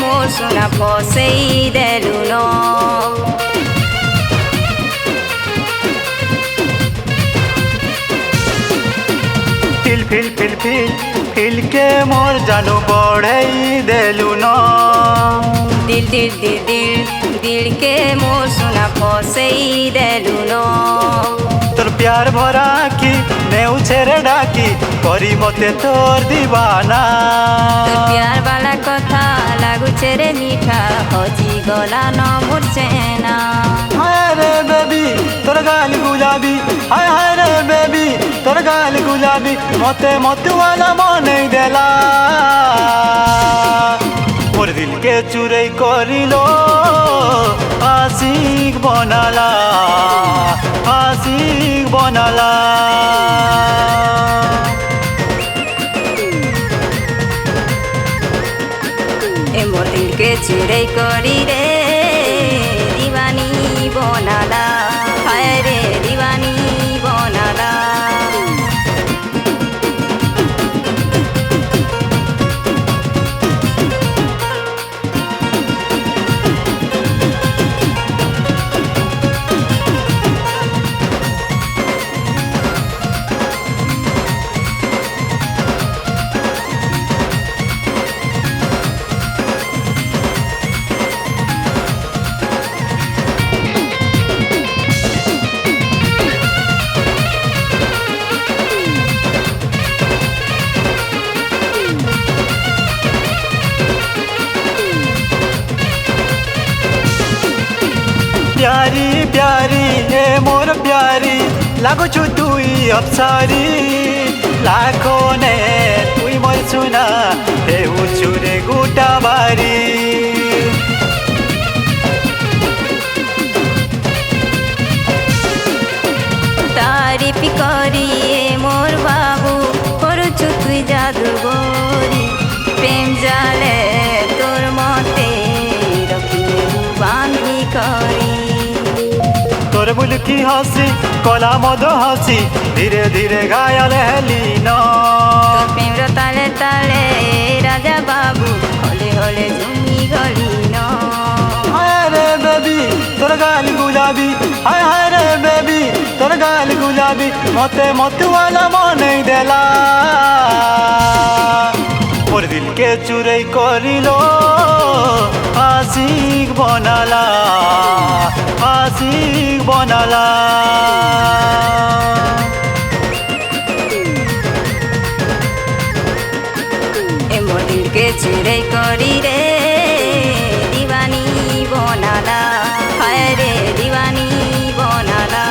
मोर सोना फसेई देलु न फिल फिल फिल फिल फिल के मोर जानू बढ़ई देलु न दिल दिल दिल दिल दिल के मोर सोना फसेई देलु न तोर प्यार भरा की नेउ छेरे डाकी करी मते तोर दीवाना तोर प्यार वाला कथा लागुचे रे मीठा हजी गला न मोर चेना हाय रे बेबी तोर गाल गुलाबी हाय हाय रे बेबी तोर गाल गुलाबी मते मतवाला मनै देला मोर दिल के चुरई करिलो आशिक बनाला आशिक बनाला ए मोर दिल के चुरई करी रे दीवानी बनाला हाय रे दीवानी बनाला प्यारी प्यारी हे मोर प्यारी लागो छु तुई अप्सरी लाखो ने तुई मोर सुना हे उचुरे गुटा बारी तारीफ करी ए मोर बाबू करुछु तुई जादू गोरी प्रेम जाले तोर मते रखिले बांधी करी तोर मुल्की हसी कला मद हसी धीरे धीरे घायल हेली न तोर प्रेम रो ताले ताले राजा बाबू हले हले झुमी गली न हाय रे बेबी तोर गाल गुलाबी हाय हाय रे बेबी तोर गाल गुलाबी मते मतवाला मनै देला मोर दिल के चुरई करिलो आशिक बनाला आशिक बनाला ए मोर दिल के चुरई करी रे दीवानी बनाला हाय रे दीवानी बनाला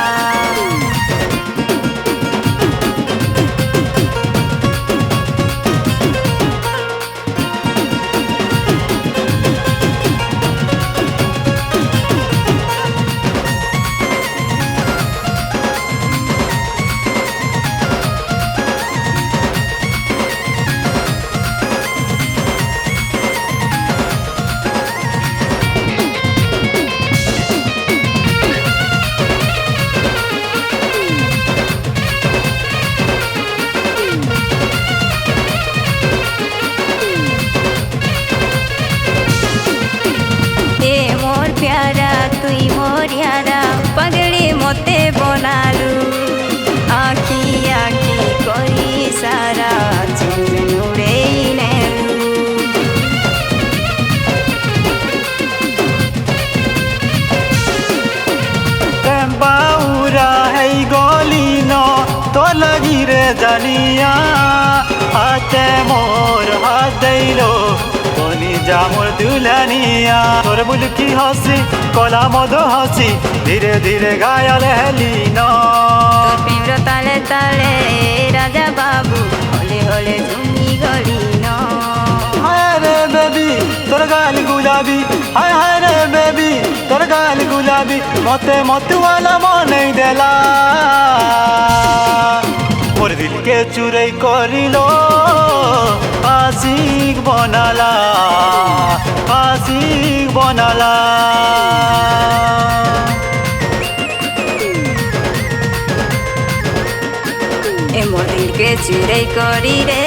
प्यारा तुई मोर यारा पगड़ी मोते बनालू आखी आखी करी सारा चंदन उड़ेई नेलू बाउरा है गली न तो लगी रे जानिया हाथे मोर हाथ दैलो जामोर दुल्हनिया तोर मुल्की हसी कला मद हसी धीरे धीरे घायल हेली न तोर प्रेम रो ताले ताले राजा बाबू हले हले झुमी गली न हाय रे बेबी तोर गाल गुलाबी हाय हाय रे बेबी तोर गाल गुलाबी मते मतवाला मनै देला मोर दिल के चुरई करिलो आशिक बनाला आशिक बनाला ए मोर दिल के चुरई करी रे